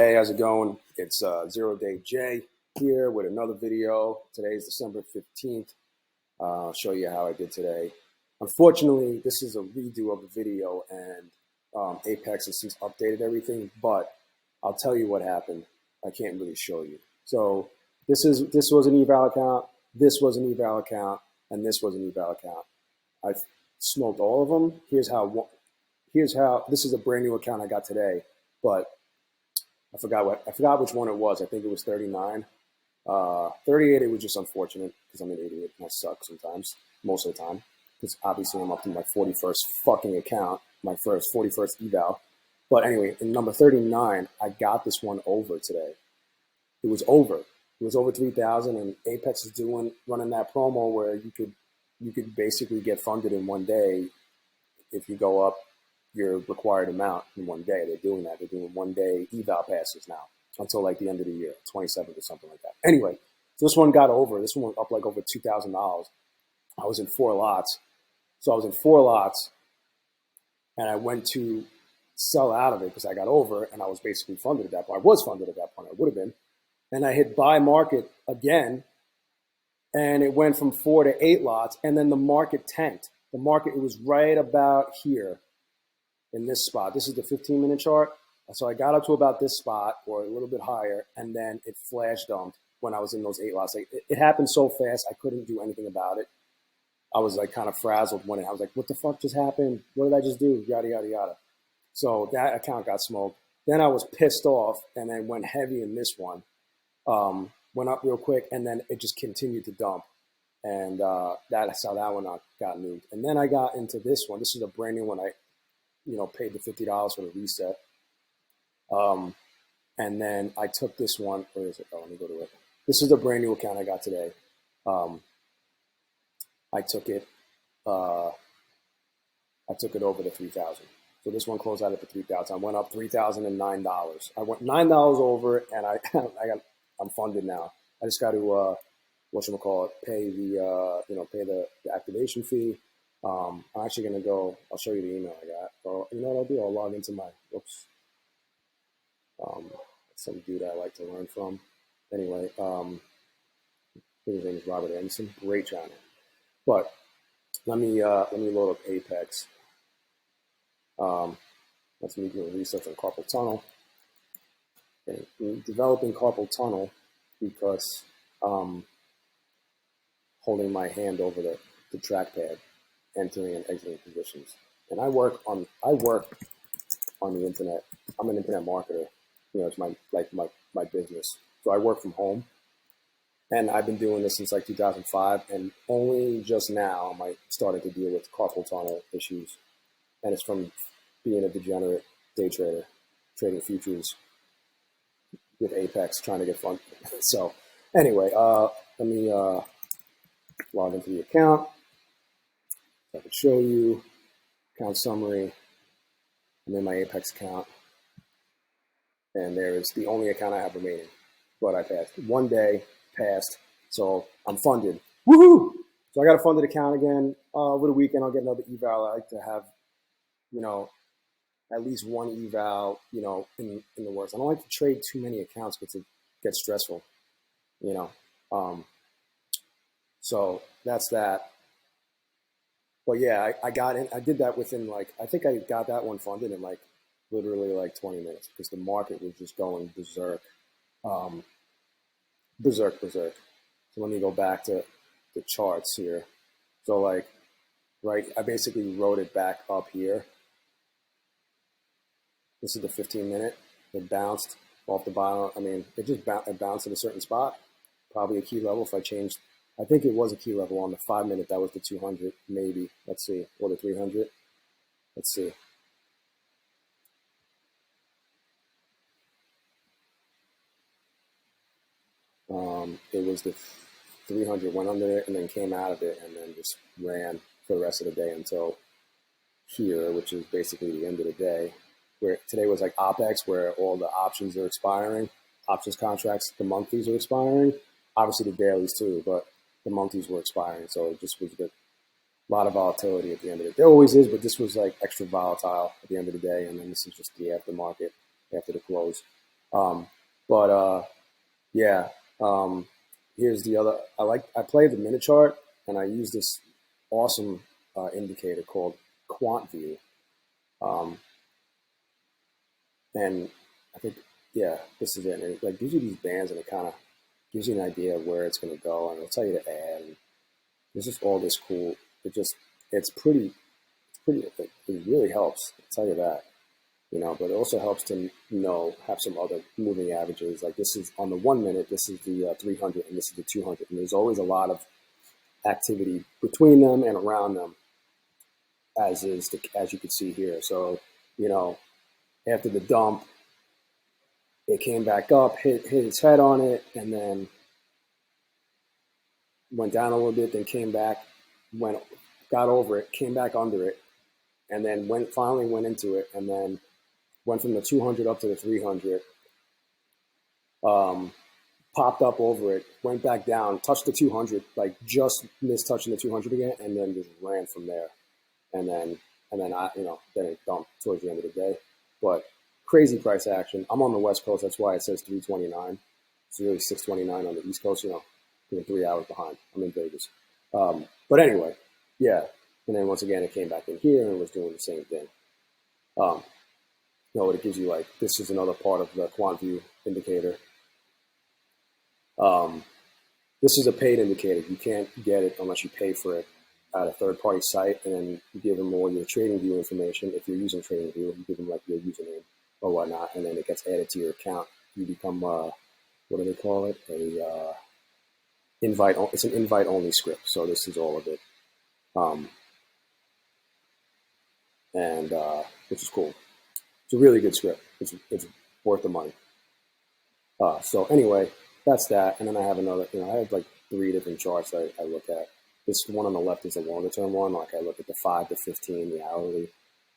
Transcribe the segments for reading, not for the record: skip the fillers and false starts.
Hey, how's it going? It's 0 Day J here with another video. Today is December 15th. I'll show you how I did today. Unfortunately, this is a redo of the video and Apex has since updated everything, but I'll tell you what happened. I can't really show you. So this was an eval account, this was an eval account, and this was an eval account. I've smoked all of them. Here's how this is a brand new account I got today, but I forgot which one it was. I think it was 39. 38, it was just unfortunate because I'm an idiot and I suck sometimes, most of the time. Because obviously I'm up to my 41st fucking account, my 41st eval. But anyway, in number 39, I got this one over today. It was over. It was over 3,000, and Apex is running that promo where you could basically get funded in one day if you go up your required amount in one day. They're doing that. They're doing 1 day eval passes now until like the end of the year, 27th or something like that. Anyway, so this one got over. This one went up like over $2,000. I was in 4 lots. So I was in 4 lots, and I went to sell out of it because I got over, and I was basically funded at that point. I was funded at that point. I would have been. And I hit buy market again, and it went from 4 to 8 lots, and then the market tanked. The market, it was right about here in this spot. This is the 15-minute chart. So I got up to about this spot or a little bit higher, and then it flash dumped when I was in those 8 lots. Like, it happened so fast, I couldn't do anything about it. I was like kind of frazzled when I was like, what the fuck just happened? What did I just do? Yada, yada, yada. So that account got smoked. Then I was pissed off and then went heavy in this one. Went up real quick, and then it just continued to dump. And that's how that one got nuked. And then I got into this one. This is a brand new one. I paid the $50 for the reset. And then I took this one. Where is it? Oh, let me go to it. This is the brand new account I got today. I took it over to 3,000. So this one closed out at the 3,000. I went up $3,009. I went $9 over, and I'm funded now. I just got to pay the activation fee. I'm actually gonna go. I'll show you the email I got. Or you know what I'll do? I'll log into my some dude I like to learn from. Anyway, his name is Robert Anderson. Great channel. But let me load up Apex. That's me doing research on carpal tunnel. Okay. Developing carpal tunnel because holding my hand over the trackpad, entering and exiting positions. And I work on the internet. I'm an internet marketer. It's my business. So I work from home. And I've been doing this since like 2005, and only just now I started to deal with carpal tunnel issues. And it's from being a degenerate day trader, trading futures with Apex, trying to get fun. So anyway, let me log into the account. So I can show you account summary. I'm in my Apex account, and there's the only account I have remaining. But I passed 1 day. Passed, so I'm funded. Woohoo! So I got a funded account again. Over the weekend, I'll get another eval. I like to have, at least one eval, in the works. I don't like to trade too many accounts because it gets stressful, So that's that. But yeah, I got in. I did that within I think I got that one funded in literally 20 minutes because the market was just going berserk. Berserk. So let me go back to the charts here. So I basically wrote it back up here. This is the 15-minute. It bounced off the bottom. I mean, it bounced at a certain spot. Probably a key level if I changed. I think it was a key level on the 5-minute. That was the 200, maybe. Let's see. Or the 300. Let's see. It was the 300, went under it and then came out of it and then just ran for the rest of the day until here, which is basically the end of the day. Where today was like OPEX, where all the options are expiring, options contracts, the monthlies are expiring. Obviously the dailies too, but the monthlies were expiring. So it just was a lot of volatility at the end of it. There always is, but this was extra volatile at the end of the day. And then this is just the aftermarket after the close. Yeah. Here's the other. I play the minute chart, and I use this awesome indicator called quant view. And I think, yeah, this is it. And it like gives you these bands, and it kind of gives you an idea of where it's going to go, and it'll tell you to add. And there's just all this cool. It's pretty. It really helps. I'll tell you that. But it also helps to have some other moving averages. Like this is on the 1 minute. This is the 300, and this is the 200. And there's always a lot of activity between them and around them, as you can see here. So after the dump, it came back up, hit its head on it, and then went down a little bit, then came back, got over it, came back under it, and then finally went into it, and then went from the 200 up to the 300, popped up over it, went back down, touched the 200, like just missed touching the 200 again, and then just ran from there. And then then it dumped towards the end of the day. But crazy price action. I'm on the West Coast. That's why it says 329. It's really 629 on the East Coast, I'm 3 hours behind. I'm in Vegas. But anyway, yeah. And then once again, it came back in here and was doing the same thing. It gives you this is another part of the quant view indicator. This is a paid indicator. You can't get it unless you pay for it at a third-party site, and then you give them all your TradingView information. If you're using TradingView, you give them your username or whatnot, and then it gets added to your account. You become what do they call it? Invite. It's an invite-only script. So this is all of it, which is cool. It's a really good script. It's worth the money. So anyway, that's that. And then I have another. I have 3 different charts I look at. This one on the left is the longer term one. I look at the 5 to 15, the hourly,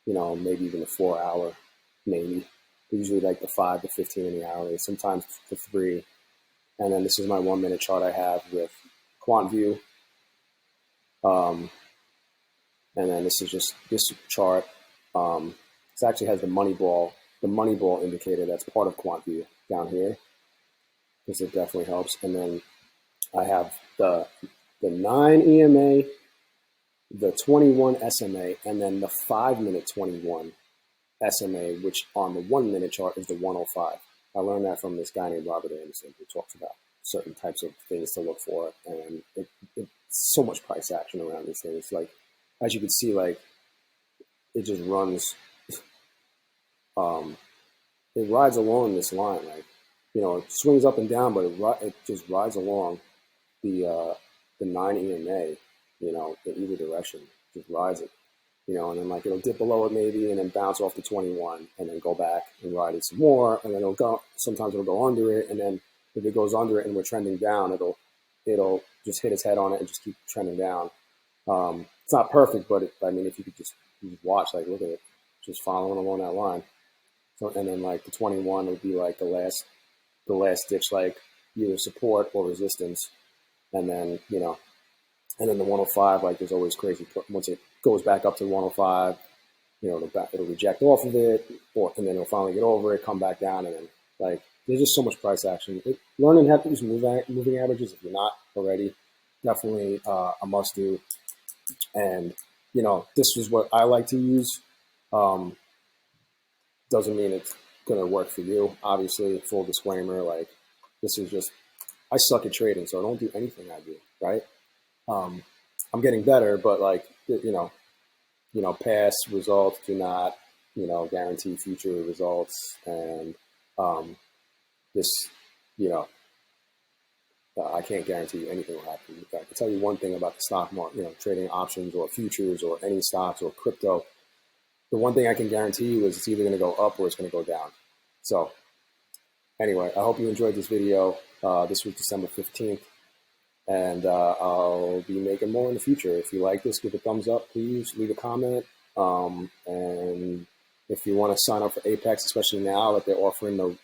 maybe even the 4 hour, maybe. Usually the 5 to 15 in the hourly, sometimes the 3. And then this is my 1 minute chart I have with quant view. And then this is just this chart. This actually has the Moneyball indicator that's part of quant view down here, because it definitely helps. And then I have the 9 EMA, the 21 SMA, and then the 5 minute 21 SMA, which on the 1 minute chart is the 105. I learned that from this guy named Robert Anderson, who talks about certain types of things to look for, and it's so much price action around these things. As you can see, it just runs. It rides along this line, it swings up and down, but it just rides along the 9 EMA, in either direction, just rides it, and then it'll dip below it maybe, and then bounce off the 21, and then go back and ride it some more, and then sometimes it'll go under it, and then if it goes under it and we're trending down, it'll just hit its head on it and just keep trending down. It's not perfect, but if you could just watch, look at it, just following along that line. So, and then the 21 would be the last ditch, either support or resistance. And then, and then the 105, there's always crazy. Once it goes back up to 105, it'll reject off of it, and then it'll finally get over it, come back down, and then there's just so much price action. Learning how to use moving averages, if you're not already, definitely a must do. And this is what I like to use. Doesn't mean it's gonna work for you. Obviously, full disclaimer. This is just, I suck at trading, so I don't do anything I do, right? I'm getting better, but past results do not, guarantee future results. And this, I can't guarantee you anything will happen. I can tell you one thing about the stock market, trading options or futures or any stocks or crypto. The one thing I can guarantee you is it's either going to go up or it's going to go down. So anyway, I hope you enjoyed this video. This was December 15th, and I'll be making more in the future. If you like this, give a thumbs up, please. Leave a comment. And if you want to sign up for Apex, especially now that they're offering the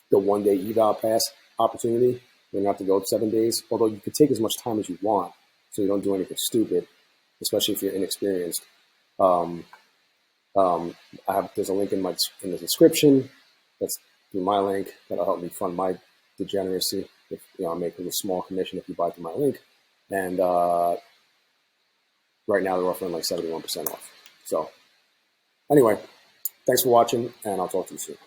1 day eval pass opportunity, you don't have to go 7 days, although you can take as much time as you want, so you don't do anything stupid, especially if you're inexperienced. There's a link in the description. That's through my link. That'll help me fund my degeneracy. If I'm making a small commission if you buy through my link. And right now they're offering like 71% off. So anyway, thanks for watching, and I'll talk to you soon.